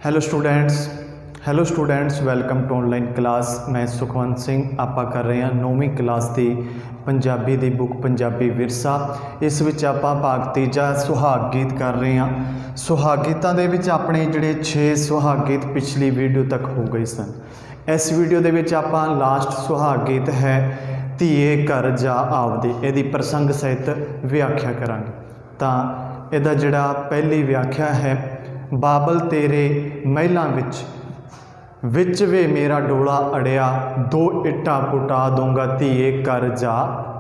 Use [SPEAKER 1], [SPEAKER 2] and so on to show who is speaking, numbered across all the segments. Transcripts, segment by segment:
[SPEAKER 1] Hello students welcome to online class. मैं सुखवंत सिंह आपां कर रहे हैं 9वीं क्लास की पंजाबी दी बुक पंजाबी विरसा। इस विच आपां भाग तीजा सुहाग गीत कर रहे हैं। सुहाग गीतां दे विच अपने जिहड़े 6 सुहाग गीत पिछली वीडियो तक हो गए सन। इस वीडियो दे विच आपां लास्ट सुहाग गीत है धीए घर जा आवदे, इहदी प्रसंग सहित व्याख्या करांगे। तां इहदा जिहड़ा पहली व्याख्या है, बाबल तेरे महलों विच वे मेरा डोला अड़िया, दो इट्टा पुटा दूंगा धीए घर जा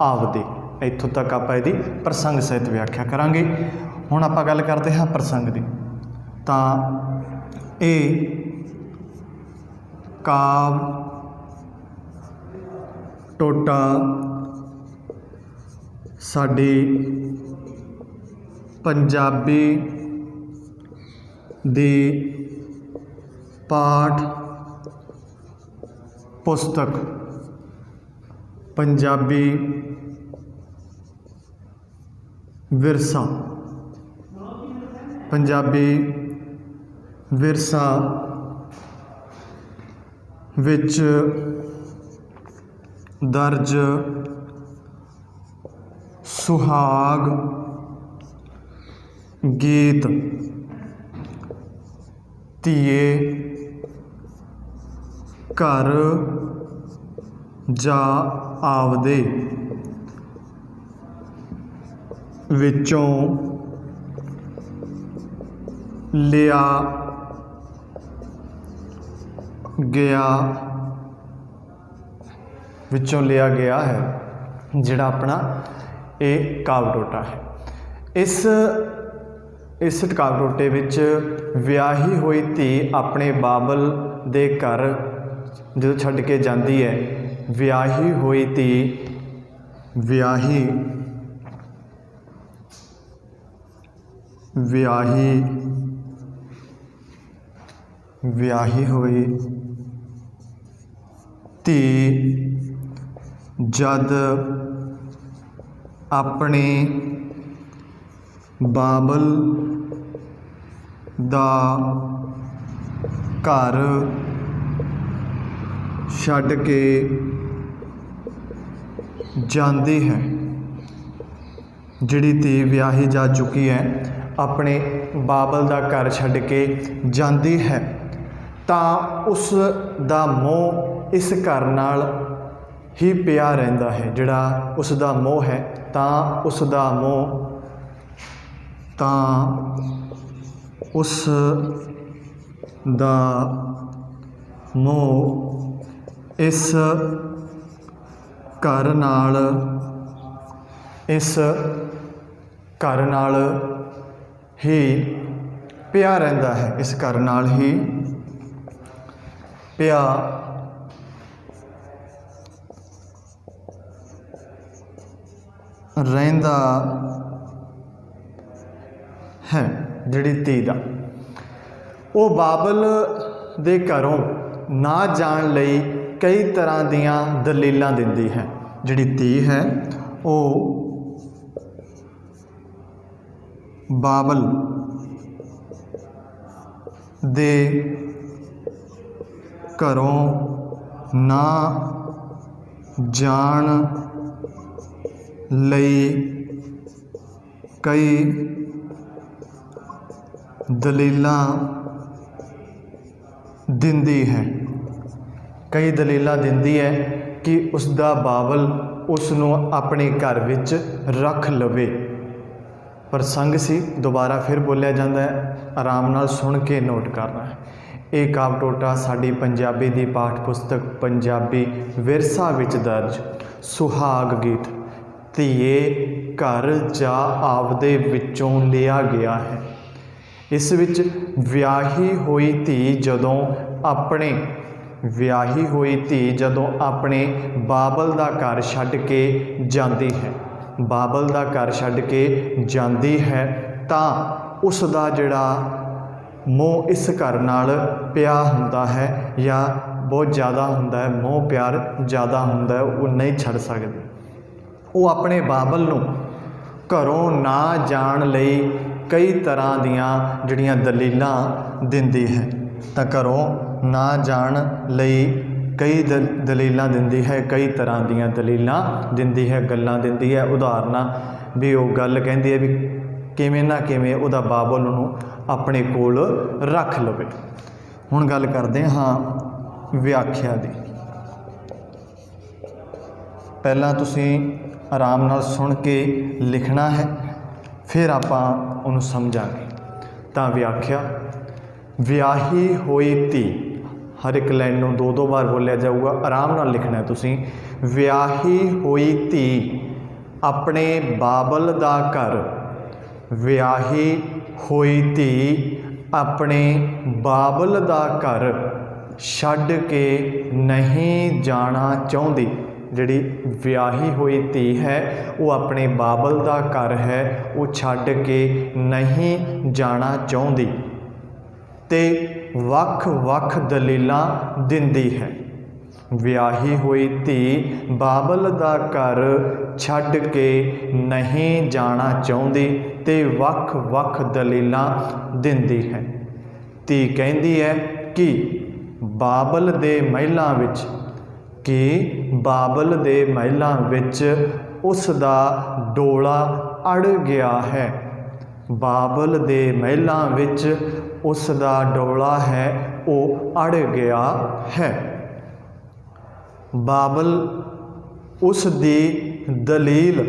[SPEAKER 1] आवदे। इत्थों तक आप इसकी प्रसंग सहित व्याख्या करांगे। हुण आपां गल करते हैं प्रसंग की। तां ये काव टोटा साडी पंजाबी दी पाठ पुस्तक पंजाबी विरसा विच दर्ज सुहाग गीत धीए घर जा आवदे विचों लिया गया है, जिहड़ा अपना ये काव टोटा है। इस काव टोटे विच विआही हुई धी अपने बाबल दे घर जो छड्ड के जाती है, विआही हुई धी विआही हुई धी जद अपने बाबल दा घर छड्ड के जाती है, जिहड़ी धी विआही जा चुकी है अपने बाबल दा घर छड्ड के जाती है, तां उस दा मोह इस घर नाल ही पिया रहिंदा है। जिहड़ा उस दा मोह है तां उस दा मोह इस घर नाल ही पिया रहिंदा है, इस घर नाल ही पिया रहिंदा है। जिहड़ी धी दा वो बाबल दे घरों ना जाण लई कई तरह दियां दलीलां दिंदी है। जिहड़ी धी है वो बाबल दे घरों ना जाण लई कई दलीलां दिंदी है। कई दलीलां दिंदी है कि उसका बाबल उसनों अपने घर विच रख लवे। प्रसंग सी दोबारा फिर बोलिया जाता है, आराम नाल सुन के नोट करना है। एक काव टोटा साडी पंजाबी दी पाठ पुस्तक पंजाबी विरसा विच दर्ज सुहाग गीत धीए घर जा आवदे विचों लिया गया है। इस विच विआही हुई धी जदों अपने बाबल दा घर छड्ड के जाती है, बाबल दा घर छड्ड के जाती है, तां उस दा जिहड़ा मोह इस घर नाल पिया हुंदा है या बहुत ज़्यादा हुंदा है, मोह प्यार ज़्यादा हुंदा है, वो नहीं छड्ड सकदी। वो अपने बाबल नूं घरों ना जाण लई कई तरह दियां जिहड़ियां दलीलां दिंदी है। ਤਾਂ ਘਰੋਂ ਨਾ ਜਾਣ ਲਈ ਕਈ ਦਲੀਲਾਂ ਦਿੰਦੀ ਹੈ, ਕਈ ਤਰ੍ਹਾਂ ਦੀਆਂ ਦਲੀਲਾਂ ਦਿੰਦੀ ਹੈ, ਗੱਲਾਂ ਦਿੰਦੀ ਹੈ, ਉਦਾਹਰਨਾਂ ਵੀ ਉਹ ਗੱਲ ਕਹਿੰਦੀ ਹੈ ਵੀ ਕਿਵੇਂ ਨਾ ਕਿਵੇਂ ਉਹਦਾ ਬਾਬਲ ਨੂੰ ਆਪਣੇ ਕੋਲ ਰੱਖ ਲਵੇ। ਹੁਣ ਗੱਲ ਕਰਦੇ ਹਾਂ ਵਿਆਖਿਆ ਦੀ। ਪਹਿਲਾਂ ਤੁਸੀਂ ਆਰਾਮ ਨਾਲ ਸੁਣ ਕੇ ਲਿਖਣਾ ਹੈ, ਫਿਰ ਆਪਾਂ ਉਹਨੂੰ ਸਮਝਾਂਗੇ। ਤਾਂ ਵਿਆਖਿਆ, ਵਿਆਹੀ ਹੋਈ ਧੀ, ਹਰ ਇੱਕ ਲਾਈਨ ਨੂੰ ਦੋ ਦੋ ਵਾਰ ਬੋਲਿਆ ਜਾਊਗਾ, ਆਰਾਮ ਨਾਲ ਲਿਖਣਾ ਤੁਸੀਂ। ਵਿਆਹੀ ਹੋਈ ਧੀ ਆਪਣੇ ਬਾਬਲ ਦਾ ਘਰ, ਵਿਆਹੀ ਹੋਈ ਧੀ ਆਪਣੇ ਬਾਬਲ ਦਾ ਘਰ ਛੱਡ ਕੇ ਨਹੀਂ ਜਾਣਾ ਚਾਹੁੰਦੀ। ਜਿਹੜੀ ਵਿਆਹੀ ਹੋਈ ਧੀ ਹੈ ਉਹ ਆਪਣੇ ਬਾਬਲ ਦਾ ਘਰ ਹੈ, ਉਹ ਛੱਡ ਕੇ ਨਹੀਂ ਜਾਣਾ ਚਾਹੁੰਦੀ ਤੇ ਵੱਖ ਵੱਖ ਦਲੀਲਾਂ ਦਿੰਦੀ ਹੈ। ਵਿਆਹੀ ਹੋਈ ਧੀ ਬਾਬਲ ਦਾ ਘਰ ਛੱਡ ਕੇ ਨਹੀਂ ਜਾਣਾ ਚਾਹੁੰਦੀ ਤੇ ਵੱਖ ਵੱਖ ਦਲੀਲਾਂ ਦਿੰਦੀ ਹੈ। ਧੀ ਕਹਿੰਦੀ ਹੈ ਕਿ ਬਾਬਲ ਦੇ ਮਹਿਲਾਂ ਵਿੱਚ ਉਸ ਦਾ ਡੋਲਾ ਅੜ ਗਿਆ ਹੈ। ਬਾਬਲ ਦੇ ਮਹਿਲਾਂ ਵਿੱਚ ਉਸ ਦਾ ਡੋਲਾ ਹੈ, ਉਹ ਅੜ ਗਿਆ ਹੈ। ਬਾਬਲ ਉਸ ਦੀ ਦਲੀਲ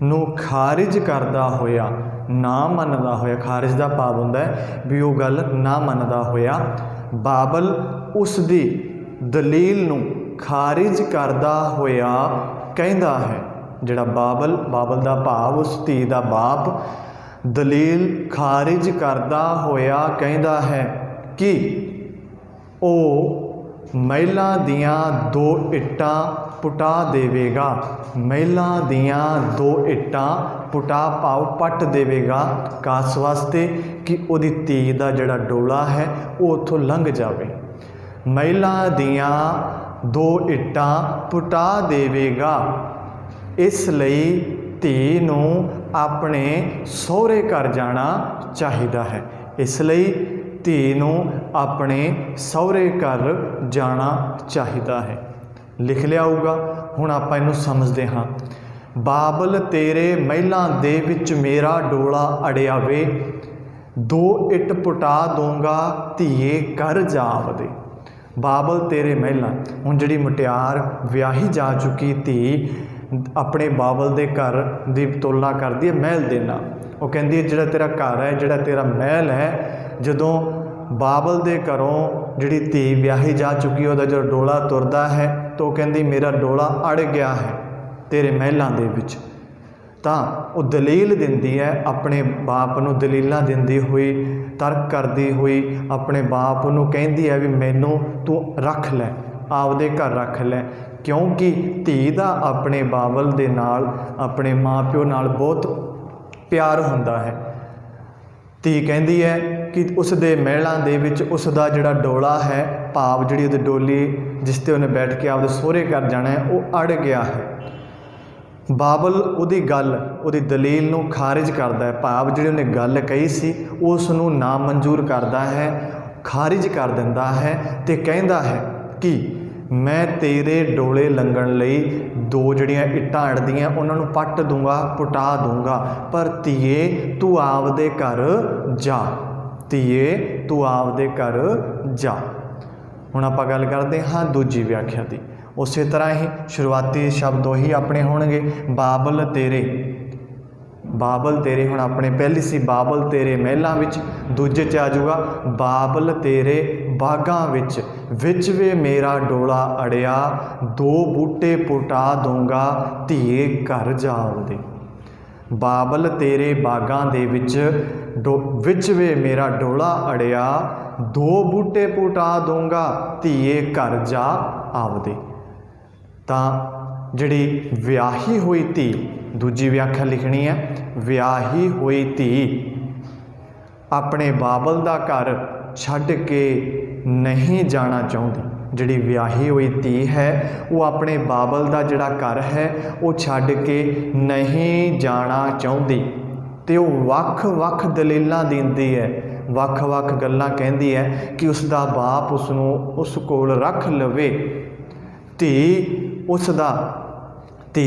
[SPEAKER 1] ਨੂੰ ਖਾਰਿਜ ਕਰਦਾ ਹੋਇਆ, ਨਾ ਮੰਨਦਾ ਹੋਇਆ, ਖਾਰਿਜ ਦਾ ਭਾਵ ਹੁੰਦਾ ਹੈ ਵੀ ਉਹ ਗੱਲ ਨਾ ਮੰਨਦਾ ਹੋਇਆ, ਬਾਬਲ ਉਸ ਦੀ ਦਲੀਲ ਨੂੰ ਖਾਰਿਜ ਕਰਦਾ ਹੋਇਆ ਕਹਿੰਦਾ ਹੈ। ਜਿਹੜਾ ਬਾਬਲ ਦਾ ਭਾਵ ਉਸ ਧੀ ਦਾ ਬਾਪ, ਦਲੀਲ ਖਾਰਿਜ ਕਰਦਾ ਹੋਇਆ ਕਹਿੰਦਾ ਹੈ ਕਿ ਉਹ ਮਹਿਲਾਂ ਦੀਆਂ 2 ਇੱਟਾਂ ਪੁਟਾ ਦੇਵੇਗਾ। ਮਹਿਲਾਂ ਦੀਆਂ 2 ਇੱਟਾਂ ਭਾਵ ਪੱਟ ਦੇਵੇਗਾ, ਕਾਸ ਵਾਸਤੇ ਕਿ ਉਹਦੀ ਧੀ ਦਾ ਜਿਹੜਾ ਡੋਲਾ ਹੈ ਉਹ ਉੱਥੋਂ ਲੰਘ ਜਾਵੇ। ਮਹਿਲਾਂ ਦੀਆਂ 2 ਇੱਟਾਂ ਪੁਟਾ ਦੇਵੇਗਾ। ਇਸ ਲਈ ਧੀ ਨੂੰ ਆਪਣੇ ਸਹੁਰੇ ਘਰ ਜਾਣਾ ਚਾਹੀਦਾ ਹੈ। ਇਸ ਲਈ ਧੀ ਨੂੰ ਆਪਣੇ ਸਹੁਰੇ ਘਰ ਜਾਣਾ ਚਾਹੀਦਾ ਹੈ। ਲਿਖ ਲਿਆ ਹੋਊਗਾ। ਹੁਣ ਆਪਾਂ ਇਹਨੂੰ ਸਮਝਦੇ ਹਾਂ। ਬਾਬਲ ਤੇਰੇ ਮਹਿਲਾਂ ਦੇ ਵਿੱਚ ਮੇਰਾ ਡੋਲਾ ਅੜਿਆ ਵੇ, 2 ਇੱਟ ਪੁਟਾ ਦੂੰਗਾ ਧੀਏ ਕਰ ਜਾਵਦੇ। ਬਾਬਲ ਤੇਰੇ ਮਹਿਲਾਂ, ਹੁਣ ਜਿਹੜੀ ਮੁਟਿਆਰ ਵਿਆਹੀ ਜਾ ਚੁੱਕੀ ਧੀ ਆਪਣੇ ਬਾਬਲ ਦੇ ਘਰ ਦੀ ਤੁਲਨਾ ਕਰਦੀ ਹੈ ਮਹਿਲ ਦੇ ਨਾਲ। ਉਹ ਕਹਿੰਦੀ ਹੈ ਜਿਹੜਾ ਤੇਰਾ ਘਰ ਹੈ, ਜਿਹੜਾ ਤੇਰਾ ਮਹਿਲ ਹੈ, ਜਦੋਂ ਬਾਬਲ ਦੇ ਘਰੋਂ ਜਿਹੜੀ ਧੀ ਵਿਆਹੀ ਜਾ ਚੁੱਕੀ ਉਹਦਾ ਜਦੋਂ ਡੋਲਾ ਤੁਰਦਾ ਹੈ ਤਾਂ ਉਹ ਕਹਿੰਦੀ ਮੇਰਾ ਡੋਲਾ ਅੜ ਗਿਆ ਹੈ ਤੇਰੇ ਮਹਿਲਾਂ ਦੇ ਵਿੱਚ। ਤਾਂ ਉਹ ਦਲੀਲ ਦਿੰਦੀ ਹੈ, ਆਪਣੇ ਬਾਪ ਨੂੰ ਦਲੀਲਾਂ ਦਿੰਦੀ ਹੋਈ, ਤਰਕ ਕਰਦੀ ਹੋਈ ਆਪਣੇ ਬਾਪ ਨੂੰ ਕਹਿੰਦੀ ਹੈ ਵੀ ਮੈਨੂੰ ਤੂੰ ਰੱਖ ਲੈ, ਆਪਦੇ ਘਰ ਰੱਖ ਲੈ, ਕਿਉਂਕਿ ਧੀ ਦਾ ਆਪਣੇ ਬਾਬਲ ਦੇ ਨਾਲ, ਆਪਣੇ ਮਾਂ ਪਿਓ ਨਾਲ ਬਹੁਤ ਪਿਆਰ ਹੁੰਦਾ ਹੈ। ਧੀ ਕਹਿੰਦੀ ਹੈ ਕਿ ਉਸ ਦੇ ਮਹਿਲਾਂ ਦੇ ਵਿੱਚ ਉਸ ਦਾ ਜਿਹੜਾ ਡੋਲਾ ਹੈ, ਭਾਵ ਜਿਹੜੀ ਉਹਦੀ ਡੋਲੀ ਜਿਸ 'ਤੇ ਉਹਨੇ ਬੈਠ ਕੇ ਆਪਦੇ ਸਹੁਰੇ ਘਰ ਜਾਣਾ ਹੈ, ਉਹ ਅੜ ਗਿਆ ਹੈ। ਬਾਬਲ ਉਹਦੀ ਗੱਲ, ਉਹਦੀ ਦਲੀਲ ਨੂੰ ਖਾਰਿਜ ਕਰਦਾ ਹੈ, ਭਾਵ ਜਿਹੜੀ ਉਹਨੇ ਗੱਲ ਕਹੀ ਸੀ ਉਸ ਨੂੰ ਨਾ ਮਨਜ਼ੂਰ ਕਰਦਾ ਹੈ, ਖਾਰਿਜ ਕਰ ਦਿੰਦਾ ਹੈ ਅਤੇ ਕਹਿੰਦਾ ਹੈ ਕਿ ਮੈਂ ਤੇਰੇ ਡੋਲੇ ਲੰਘਣ ਲਈ 2 ਜਿਹੜੀਆਂ ਇੱਟਾਂ ਅੜਦੀਆਂ ਉਹਨਾਂ ਨੂੰ ਪੱਟ ਦੂੰਗਾ, ਪੁਟਾ ਦੂੰਗਾ, ਪਰ ਧੀਏ ਤੂੰ ਆਪਦੇ ਘਰ ਜਾ, ਧੀਏ ਤੂੰ ਆਪਦੇ ਘਰ ਜਾ। ਹੁਣ ਆਪਾਂ ਗੱਲ ਕਰਦੇ ਹਾਂ ਦੂਜੀ ਵਿਆਖਿਆ ਦੀ। ਉਸੇ ਤਰ੍ਹਾਂ ਹੀ ਸ਼ੁਰੂਆਤੀ ਸ਼ਬਦ ਉਹੀ ਆਪਣੇ ਹੋਣਗੇ। ਬਾਬਲ ਤੇਰੇ, ਬਾਬਲ ਤੇਰੇ ਹੁਣ ਆਪਣੇ ਪਹਿਲੀ ਸੀ ਬਾਬਲ ਤੇਰੇ ਮਹਿਲਾਂ ਵਿੱਚ, ਦੂਜੇ 'ਚ ਆ ਜਾਊਗਾ ਬਾਬਲ ਤੇਰੇ ਬਾਗਾਂ ਵਿੱਚ, ਵਿੱਚ ਵੇ ਮੇਰਾ ਡੋਲਾ ਅੜਿਆ, 2 ਬੂਟੇ ਪੁਟਾ ਦੂੰਗਾ ਧੀਏ ਘਰ ਜਾਵਦੇ। ਬਾਬਲ ਤੇਰੇ ਬਾਗਾਂ ਦੇ ਵਿੱਚ ਵਿੱਚ ਵੇ ਮੇਰਾ ਡੋਲਾ ਅੜਿਆ, 2 ਬੂਟੇ ਪੁਟਾ ਦੂੰਗਾ ਧੀਏ ਘਰ ਜਾ ਆਵਦੇ। ਤਾਂ ਜਿਹੜੀ ਵਿਆਹੀ ਹੋਈ ਧੀ, ਦੂਜੀ ਵਿਆਖਿਆ ਲਿਖਣੀ ਹੈ, ਵਿਆਹੀ ਹੋਈ ਧੀ ਆਪਣੇ ਬਾਬਲ ਦਾ ਘਰ ਛੱਡ ਕੇ ਨਹੀਂ ਜਾਣਾ ਚਾਹੁੰਦੀ। ਜਿਹੜੀ ਵਿਆਹੀ ਹੋਈ ਧੀ ਹੈ ਉਹ ਆਪਣੇ ਬਾਬਲ ਦਾ ਜਿਹੜਾ ਘਰ ਹੈ ਉਹ ਛੱਡ ਕੇ ਨਹੀਂ ਜਾਣਾ ਚਾਹੁੰਦੀ ਅਤੇ ਉਹ ਵੱਖ ਵੱਖ ਦਲੀਲਾਂ ਦਿੰਦੀ ਹੈ, ਵੱਖ-ਵੱਖ ਗੱਲਾਂ ਕਹਿੰਦੀ ਹੈ कि उसका बाप उसनूं उस कोल रख लवे। धी उसका धी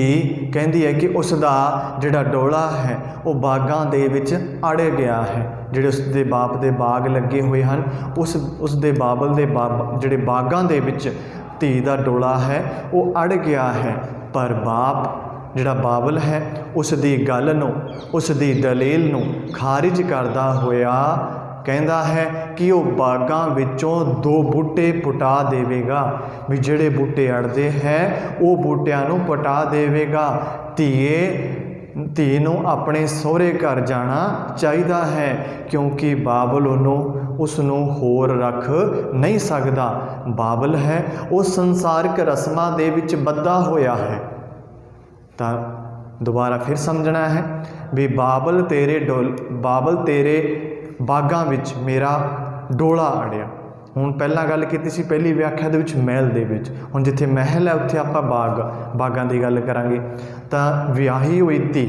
[SPEAKER 1] कहती है कि उसका जिहड़ा डोला है वो बागां दे विच अड़ गया है। जिहड़े उसके बाप दे बाग लगे हुए हैं उसके बाबल दे जिहड़े बागां दे विच धी दा डोला है वो अड़ गया है। पर बाप जिहड़ा बाबल है उसकी गल नूं उसकी दलील नूं खारिज करदा होया कहता है कि वह बागां विचों 2 बूटे पुटा देवेगा। भी जिहड़े बूटे अड़दे है वो बूटियां नूं पटा देवेगा। धी नूं अपने सहुरे घर जाना चाहिदा है क्योंकि बाबल उसनूं होर रख नहीं सकदा। बाबल है वो संसारिक रस्मां दे विच बद्धा होया है। तो दोबारा फिर समझना है भी बाबल तेरे बागां विच मेरा डोला अड़िया। हुण पहलां गल कीती सी पहली व्याख्या दे विच महल दे विच, हुण जिथे महल है उत्थे आपां बागां दी गल करांगे। तां विआही हुई धी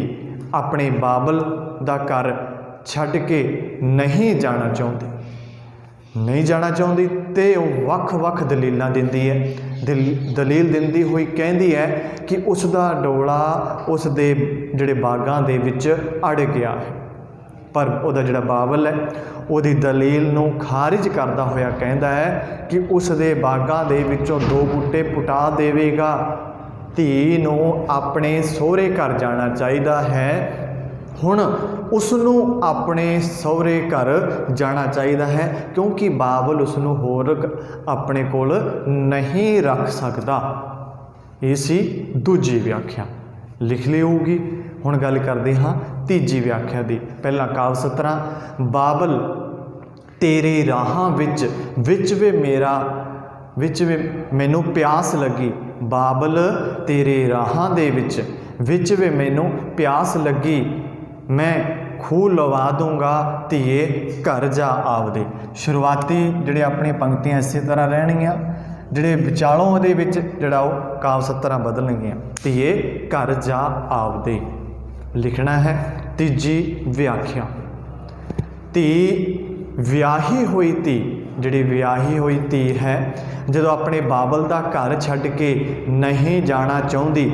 [SPEAKER 1] अपने बाबल दा घर छड्ड के नहीं जाना चाहुंदी ते वख-वख दलीलां दिंदी है। दलील दिंदी हुई कहती है कि उसका डोला उसके जिहड़े बागां दे विच अड़ गया है। पर उहदा जिहड़ा बाबल है उहदी दलील नूं खारिज करदा होया कहता है कि उसके बागां दे विचों 2 बूटे पुटा देवेगा। धी नूं अपने सहुरे घर जाना चाहिदा है। हुण उसनूं अपने सहुरे घर जाना चाहिदा है क्योंकि बाबल उसनूं होर अपने कोल नहीं रख सकदा। ये सी दूजी व्याख्या, लिख ली होगी। हुण गल करदे हाँ तीजी व्याख्या दी। पहला काव सतरा बाबल तेरे राहां विच वे मैनू प्यास लगी। बाबल तेरे राहां दे विच वे मैनू प्यास लगी। मैं खूह लवा दूंगा धीए घर जा आवदे। शुरुआती जिहड़े अपनी पंक्तियां इस तरह रहणगियां, जिहड़े विचालों दे विच जिहड़ा वो काव सत्तरां बदलणगियां। धीए घर जा आवदे लिखना है। तीजी व्याख्या धी विआही हुई धी, जिहड़ी विआही हुई धी है जदों अपने बाबल दा घर छड्ड के नहीं जाना चाहुंदी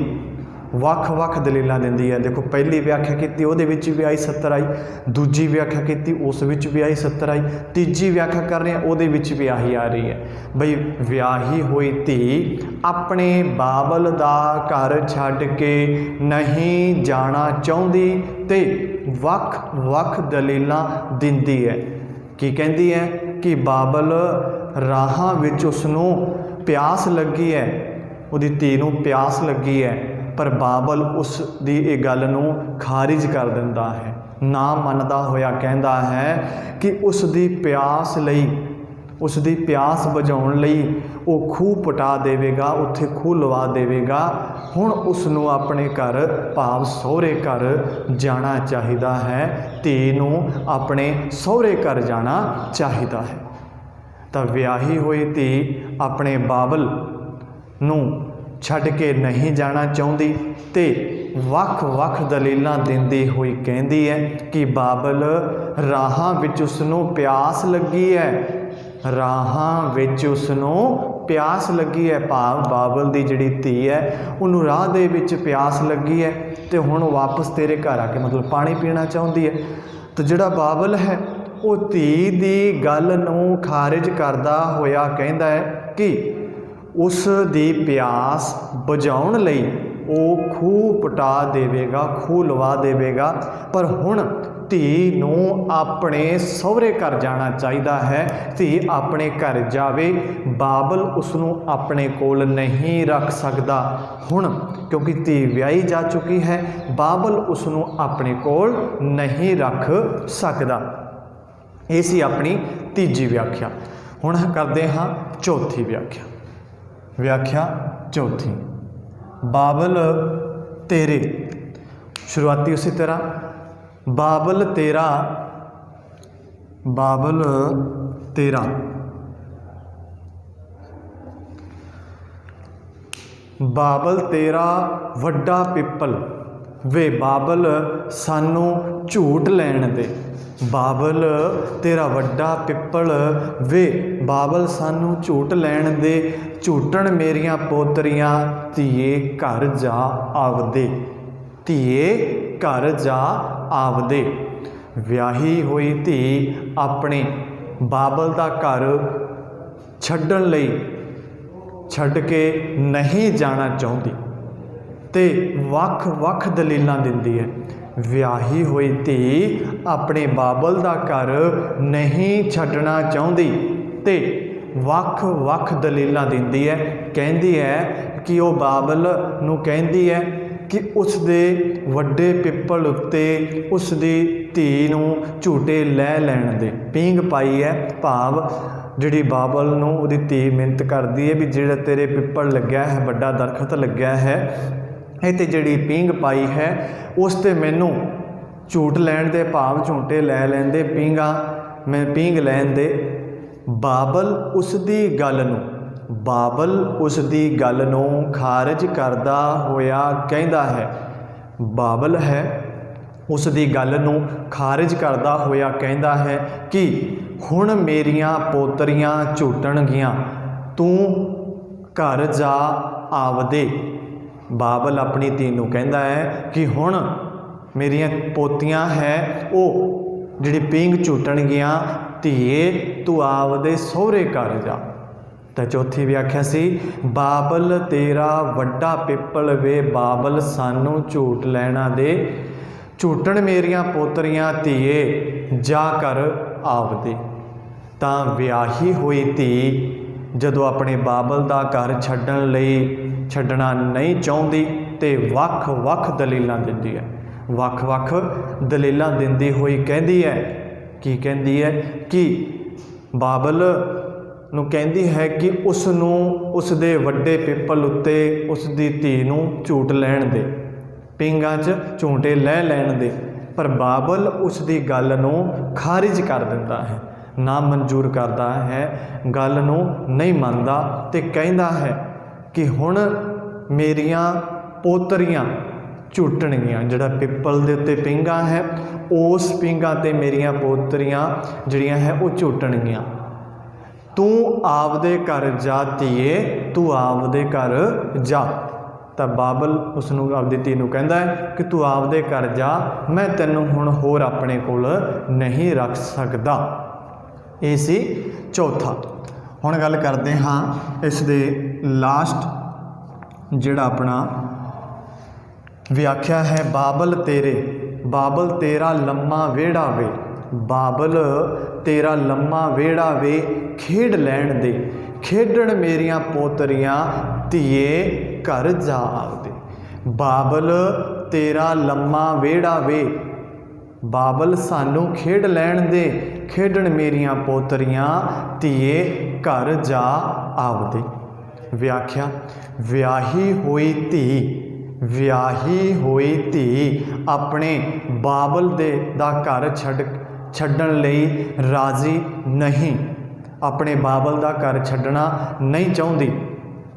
[SPEAKER 1] वख-वख दलीलां दिंदी है। देखो पहली व्याख्या की उहदे विच भी आई 70 आई, दूजी व्याख्या की उस विच भी आई 70 आई, तीजी व्याख्या कर रहे हैं उहदे विच भी आही आ रही है। बई विआही हुई धी अपने बाबल दा घर छड्ड के नहीं जाना चाहुंदी ते वख-वख दलीलां दिंदी है। की कहती है कि बाबल राहां विच उसनूं प्यास लगी है, उहदी धी नूं प्यास लगी है। पर बाबल उसकी ये गल नूं खारिज कर दिंदा है, ना मनदा होया कहता है कि उसकी प्यास लई उसकी प्यास बुझाउण लई वो खूह पटा देवेगा, उत्थे खूह लवा देवेगा। हुण उसनूं अपने घर भाव सहुरे घर जाना चाहिदा है। धी नूं अपने सहुरे घर जाना चाहिदा है। तां विआही हुई धी अपने बाबल नूं छड्ड के नहीं जाना चाहुंदी ते वख-वख दलीलां दिंदी हुई कहती है कि बाबल राहां विच उसनूं प्यास लगी है। राहां विच उसनूं प्यास लगी है, भाव बाबल दी जिहड़ी धी है उन्होंने राह दे विच प्यास लगी है तो हुण वापस तेरे घर आके मतलब पानी पीना चाहुंदी है। तो जिहड़ा बाबल है वो धी दी गल नूं खारिज करदा होया कहता है कि उस दी प्यास बुझाउण लई वो खूह पटा देवेगा, खूह लवा देवेगा। पर हुण धी नूं अपने सहुरे घर जाना चाहिदा है। धी अपने घर जावे, बाबल उसनूं अपने कोल नहीं रख सकदा। हुण क्योंकि धी विआही जा चुकी है, बाबल उसनूं अपने कोल नहीं रख सकदा। ये सी अपनी तीजी व्याख्या। हुण करदे हां चौथी व्याख्या। व्याख्या चौथी बाबल तेरे, शुरुआती उसी तरह बाबल तेरा बाबल तेरा वड्डा पिपल ਵੇ ਬਾਬਲ ਸਾਨੂੰ ਝੂਟ ਲੈਣ ਦੇ। ਬਾਬਲ ਤੇਰਾ ਵੱਡਾ ਪਿੱਪਲ ਵੇ ਬਾਬਲ ਸਾਨੂੰ ਝੂਟ ਲੈਣ ਦੇ। ਝੂਟਣ ਮੇਰੀਆਂ ਪੋਤਰੀਆਂ ਧੀਏ ਘਰ ਜਾ ਆਵਦੇ। ਧੀਏ ਘਰ ਜਾ ਆਵਦੇ। ਵਿਆਹੀ ਹੋਈ ਧੀ ਆਪਣੇ ਬਾਬਲ ਦਾ ਘਰ ਛੱਡਣ ਲਈ ਛੱਡ ਕੇ ਨਹੀਂ ਜਾਣਾ ਚਾਹੁੰਦੀ ਤੇ ਵੱਖ-ਵੱਖ ਦਲੀਲਾਂ ਦਿੰਦੀ ਹੈ। ਵਿਆਹੀ ਹੋਈ ਧੀ ਆਪਣੇ ਬਾਬਲ ਦਾ ਘਰ ਨਹੀਂ ਛੱਡਣਾ ਚਾਹੁੰਦੀ ਤੇ ਵੱਖ-ਵੱਖ ਦਲੀਲਾਂ ਦਿੰਦੀ ਹੈ। ਕਹਿੰਦੀ ਹੈ ਕਿ ਉਹ ਬਾਬਲ ਨੂੰ ਕਹਿੰਦੀ ਹੈ ਕਿ ਉਸ ਦੇ ਵੱਡੇ ਪਿੱਪਲ ਉੱਤੇ ਉਸ ਦੀ ਧੀ ਨੂੰ ਝੂਟੇ ਲੈ ਲੈਣ ਦੇ। ਪੀਂਘ ਪਾਈ ਹੈ, ਭਾਵ ਜਿਹੜੀ ਬਾਬਲ ਨੂੰ ਉਹਦੀ ਧੀ ਮਿੰਨਤ ਕਰਦੀ ਹੈ ਵੀ ਜਿਹੜਾ ਤੇਰੇ ਪਿੱਪਲ ਲੱਗਿਆ ਹੈ, ਵੱਡਾ ਦਰਖਤ ਲੱਗਿਆ ਹੈ, ਇਹ 'ਤੇ ਜਿਹੜੀ ਪੀਂਘ ਪਾਈ ਹੈ ਉਸ 'ਤੇ ਮੈਨੂੰ ਝੂਟ ਲੈਣ ਦੇ, ਭਾਵ ਝੂਟੇ ਲੈ ਲੈਂਦੇ, ਮੈਂ ਪੀਂਘ ਲੈਣ ਦੇ। ਬਾਬਲ ਉਸ ਦੀ ਗੱਲ ਨੂੰ ਖਾਰਜ ਕਰਦਾ ਹੋਇਆ ਕਹਿੰਦਾ ਹੈ। ਬਾਬਲ ਹੈ ਉਸ ਦੀ ਗੱਲ ਨੂੰ ਖਾਰਜ ਕਰਦਾ ਹੋਇਆ ਕਹਿੰਦਾ ਹੈ ਕਿ ਹੁਣ ਮੇਰੀਆਂ ਪੋਤਰੀਆਂ ਝੂਟਣਗੀਆਂ, ਤੂੰ ਘਰ ਜਾ ਆਵਦੇ। ਬਾਬਲ ਆਪਣੀ ਧੀ ਨੂੰ ਕਹਿੰਦਾ ਹੈ ਕਿ ਹੁਣ ਮੇਰੀਆਂ ਪੋਤੀਆਂ ਹੈ ਉਹ ਜਿਹੜੀ ਪੀਂਘ ਝੂਟਣਗੀਆਂ, ਧੀਏ ਤੂੰ ਆਪਦੇ ਸਹੁਰੇ ਘਰ ਜਾ। ਤਾਂ ਚੌਥੀ ਵਿਆਖਿਆ ਸੀ ਬਾਬਲ ਤੇਰਾ ਵੱਡਾ ਪਿੱਪਲ ਵੇ ਬਾਬਲ ਸਾਨੂੰ ਝੂਟ ਲੈਣਾ ਦੇ। ਝੂਟਣ ਮੇਰੀਆਂ ਪੋਤਰੀਆਂ ਧੀਏ ਜਾ ਕਰ ਆਵਦੇ। ਤਾਂ ਵਿਆਹੀ ਹੋਈ ਧੀ ਜਦੋਂ ਆਪਣੇ ਬਾਬਲ ਦਾ ਘਰ ਛੱਡਣਾ ਨਹੀਂ ਚਾਹੁੰਦੀ ਤੇ ਵੱਖ-ਵੱਖ ਦਲੀਲਾਂ ਦਿੰਦੀ ਹੈ। ਵੱਖ-ਵੱਖ ਦਲੀਲਾਂ ਦਿੰਦੀ ਹੋਈ ਕਹਿੰਦੀ ਹੈ ਕਿ ਬਾਬਲ ਨੂੰ ਕਹਿੰਦੀ ਹੈ ਕਿ ਉਸ ਨੂੰ ਉਸ ਦੇ ਵੱਡੇ ਪਿੱਪਲ ਉੱਤੇ ਉਸ ਦੀ ਧੀ ਨੂੰ ਝੂਟ ਲੈਣ ਦੇ, ਪੀਂਘਾਂ 'ਚ ਝੂਟੇ ਲੈ ਲੈਣ ਦੇ। ਪਰ ਬਾਬਲ ਉਸ ਦੀ ਗੱਲ ਨੂੰ ਖਾਰਿਜ ਕਰ ਦਿੰਦਾ ਹੈ, ਨਾ ਮਨਜ਼ੂਰ ਕਰਦਾ ਹੈ, ਗੱਲ ਨੂੰ ਨਹੀਂ ਮੰਨਦਾ ਤੇ ਕਹਿੰਦਾ ਹੈ ਕਿ ਹੁਣ ਮੇਰੀਆਂ ਪੋਤਰੀਆਂ ਝੂਟਣਗੀਆਂ। ਜਿਹੜਾ ਪਿੱਪਲ ਦੇ ਉੱਤੇ ਪੀਂਘਾਂ ਹੈ ਉਸ ਪੀਂਘਾਂ 'ਤੇ ਮੇਰੀਆਂ ਪੋਤਰੀਆਂ ਜਿਹੜੀਆਂ ਹੈ ਉਹ ਝੂਟਣਗੀਆਂ। ਤੂੰ ਆਪਦੇ ਘਰ ਜਾ ਧੀਏ, ਤੂੰ ਆਪਦੇ ਘਰ ਜਾ। ਤਾਂ ਬਾਬਲ ਉਸ ਨੂੰ ਆਪਦੀ ਧੀ ਨੂੰ ਕਹਿੰਦਾ ਹੈ ਕਿ ਤੂੰ ਆਪਦੇ ਘਰ ਜਾ, ਮੈਂ ਤੈਨੂੰ ਹੁਣ ਹੋਰ ਆਪਣੇ ਕੋਲ ਨਹੀਂ ਰੱਖ ਸਕਦਾ। ਇਹ ਸੀ ਚੌਥਾ। ਹੁਣ ਗੱਲ ਕਰਦੇ ਹਾਂ ਇਸ ਦੇ ਲਾਸਟ ਜਿਹੜਾ ਆਪਣਾ ਵਿਆਖਿਆ ਹੈ ਬਾਬਲ ਤੇਰਾ ਲੰਮਾ ਵਿਹੜਾ ਵੇ। ਬਾਬਲ ਤੇਰਾ ਲੰਮਾ ਵਿਹੜਾ ਵੇ ਖੇਡ ਲੈਣ ਦੇ। ਖੇਡਣ ਮੇਰੀਆਂ ਪੋਤਰੀਆਂ ਧੀਏ ਘਰ ਜਾ ਆਵਦੇ। ਬਾਬਲ ਤੇਰਾ ਲੰਮਾ ਵਿਹੜਾ ਵੇ। ਬਾਬਲ ਸਾਨੂੰ ਖੇਡ ਲੈਣ ਦੇ। ਖੇਡਣ ਮੇਰੀਆਂ ਪੋਤਰੀਆਂ ਧੀਏ ਘਰ ਜਾ ਆਵਦੇ। ਵਿਆਖਿਆ ਵਿਆਹੀ ਹੋਈ ਧੀ ਆਪਣੇ ਬਾਬਲ ਦਾ ਘਰ ਛੱਡਣ ਲਈ ਰਾਜ਼ੀ ਨਹੀਂ, ਆਪਣੇ ਬਾਬਲ ਦਾ ਘਰ ਛੱਡਣਾ ਨਹੀਂ ਚਾਹੁੰਦੀ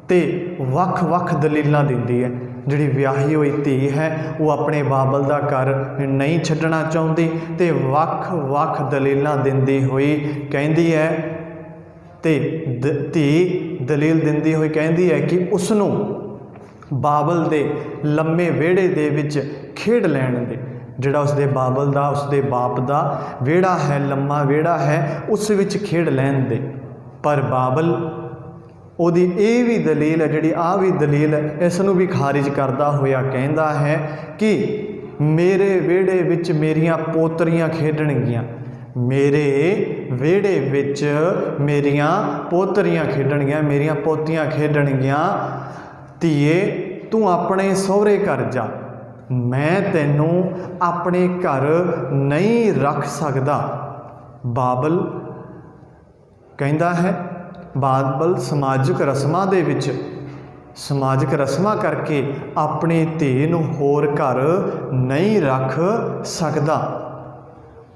[SPEAKER 1] ਤੇ ਵੱਖ-ਵੱਖ ਦਲੀਲਾਂ ਦਿੰਦੀ ਹੈ। ਜਿਹੜੀ ਵਿਆਹੀ ਹੋਈ ਧੀ ਹੈ ਉਹ ਆਪਣੇ ਬਾਬਲ ਦਾ ਘਰ ਨਹੀਂ ਛੱਡਣਾ ਚਾਹੁੰਦੀ ਤੇ ਵੱਖ-ਵੱਖ ਦਲੀਲਾਂ ਦਿੰਦੀ ਹੋਈ ਕਹਿੰਦੀ ਹੈ ਤੇ ਧੀ ਦਲੀਲ ਦਿੰਦੀ ਹੋਈ ਕਹਿੰਦੀ ਹੈ ਕਿ ਉਸ ਨੂੰ ਬਾਬਲ ਦੇ ਲੰਮੇ ਵਿਹੜੇ ਦੇ ਵਿੱਚ ਖੇਡ ਲੈਣ ਦੇ। ਜਿਹੜਾ ਉਸਦੇ ਬਾਬਲ ਦਾ, ਉਸਦੇ ਬਾਪ ਦਾ ਵਿਹੜਾ ਹੈ, ਲੰਮਾ ਵਿਹੜਾ ਹੈ, ਉਸ ਵਿੱਚ ਖੇਡ ਲੈਣ ਦੇ। ਪਰ ਬਾਬਲ ਉਹਦੀ ਇਹ ਵੀ ਦਲੀਲ ਹੈ, ਜਿਹੜੀ ਵੀ ਦਲੀਲ ਹੈ, ਇਸ ਨੂੰ ਵੀ ਖਾਰਿਜ ਕਰਦਾ ਹੋਇਆ ਕਹਿੰਦਾ ਹੈ ਕਿ ਮੇਰੇ ਵਿਹੜੇ ਵਿੱਚ ਮੇਰੀਆਂ ਪੋਤਰੀਆਂ ਖੇਡਣਗੀਆਂ। ਮੇਰੇ ਵਿਹੜੇ ਵਿੱਚ ਮੇਰੀਆਂ ਪੋਤਰੀਆਂ ਖੇਡਣਗੀਆਂ, ਮੇਰੀਆਂ ਪੋਤੀਆਂ ਖੇਡਣਗੀਆਂ। ਧੀਏ ਤੂੰ ਆਪਣੇ ਸਹੁਰੇ ਘਰ ਜਾ, ਮੈਂ ਤੈਨੂੰ ਆਪਣੇ ਘਰ ਨਹੀਂ ਰੱਖ ਸਕਦਾ। ਬਾਬਲ ਕਹਿੰਦਾ ਹੈ, ਬਾਬਲ ਸਮਾਜਿਕ ਰਸਮਾਂ ਦੇ ਵਿੱਚ ਸਮਾਜਿਕ ਰਸਮਾਂ ਕਰਕੇ ਆਪਣੀ ਧੀ ਨੂੰ ਹੋਰ ਘਰ ਨਹੀਂ ਰੱਖ ਸਕਦਾ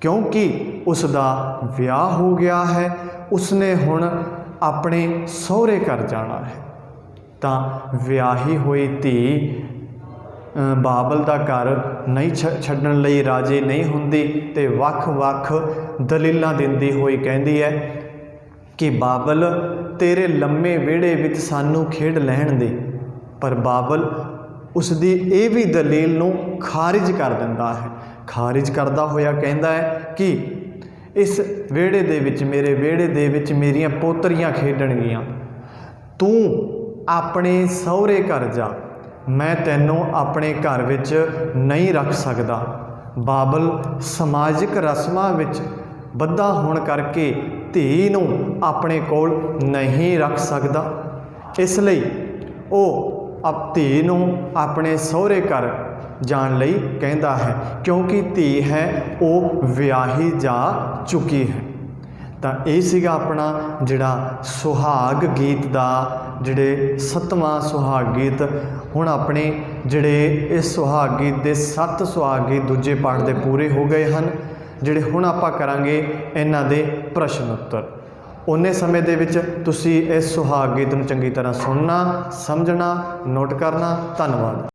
[SPEAKER 1] ਕਿਉਂਕਿ ਉਸ ਦਾ ਵਿਆਹ ਹੋ ਗਿਆ ਹੈ, ਉਸਨੇ ਹੁਣ ਆਪਣੇ ਸਹੁਰੇ ਘਰ ਜਾਣਾ ਹੈ। ਤਾਂ ਵਿਆਹੀ ਹੋਈ ਧੀ ਬਾਬਲ ਦਾ ਘਰ ਨਹੀਂ ਛੱਡਣ ਲਈ ਰਾਜੀ ਨਹੀਂ ਹੁੰਦੀ ਅਤੇ ਵੱਖ-ਵੱਖ ਦਲੀਲਾਂ ਦਿੰਦੀ ਹੋਈ ਕਹਿੰਦੀ ਹੈ ਕਿ ਬਾਬਲ ਤੇਰੇ ਲੰਮੇ ਵਿਹੜੇ ਵਿੱਚ ਸਾਨੂੰ ਖੇਡ ਲੈਣ ਦੇ। ਪਰ ਬਾਬਲ ਉਸ ਦੀ ਇਹ ਵੀ ਦਲੀਲ ਨੂੰ ਖਾਰਿਜ ਕਰ ਦਿੰਦਾ ਹੈ। ਖਾਰਿਜ ਕਰਦਾ ਹੋਇਆ ਕਹਿੰਦਾ ਹੈ ਕਿ ਇਸ ਵਿਹੜੇ ਦੇ ਵਿੱਚ, ਮੇਰੇ ਵਿਹੜੇ ਦੇ ਵਿੱਚ ਮੇਰੀਆਂ ਪੋਤਰੀਆਂ ਖੇਡਣਗੀਆਂ, ਤੂੰ ਆਪਣੇ ਸਹੁਰੇ ਘਰ ਜਾ, ਮੈਂ ਤੈਨੂੰ ਆਪਣੇ ਘਰ ਵਿੱਚ ਨਹੀਂ ਰੱਖ ਸਕਦਾ। ਬਾਬਲ ਸਮਾਜਿਕ ਰਸਮਾਂ ਵਿੱਚ ਬੱਧਾ ਹੋਣ ਕਰਕੇ ਧੀ ਨੂੰ ਆਪਣੇ ਕੋਲ ਨਹੀਂ ਰੱਖ ਸਕਦਾ, ਇਸ ਲਈ ਉਹ ਧੀ ਨੂੰ ਆਪਣੇ ਸਹੁਰੇ ਘਰ ਜਾਣ ਲਈ ਕਹਿੰਦਾ ਹੈ, ਕਿਉਂਕਿ ਧੀ ਹੈ ਉਹ ਵਿਆਹੀ ਜਾ ਚੁੱਕੀ ਹੈ। ਤਾਂ ਇਹ ਸੀਗਾ ਆਪਣਾ ਜਿਹੜਾ ਸੁਹਾਗ ਗੀਤ ਦਾ ਜਿਹੜੇ 7ਵਾਂ ਸੁਹਾਗ ਗੀਤ। ਹੁਣ ਆਪਣੇ ਜਿਹੜੇ ਇਸ ਸੁਹਾਗ ਗੀਤ ਦੇ 7 ਸੁਹਾਗ ਗੀਤ ਦੂਜੇ ਪਾਠ ਦੇ ਪੂਰੇ ਹੋ ਗਏ ਹਨ। ਜਿਹੜੇ ਹੁਣ ਆਪਾਂ ਕਰਾਂਗੇ ਇਹਨਾਂ ਦੇ ਪ੍ਰਸ਼ਨ ਉੱਤਰ। ਉਨੇ ਸਮੇਂ ਦੇ ਵਿੱਚ ਤੁਸੀਂ ਇਸ ਸੁਹਾਗ ਗੀਤ ਨੂੰ ਚੰਗੀ ਤਰ੍ਹਾਂ ਸੁਣਨਾ, ਸਮਝਣਾ, ਨੋਟ ਕਰਨਾ। ਧੰਨਵਾਦ।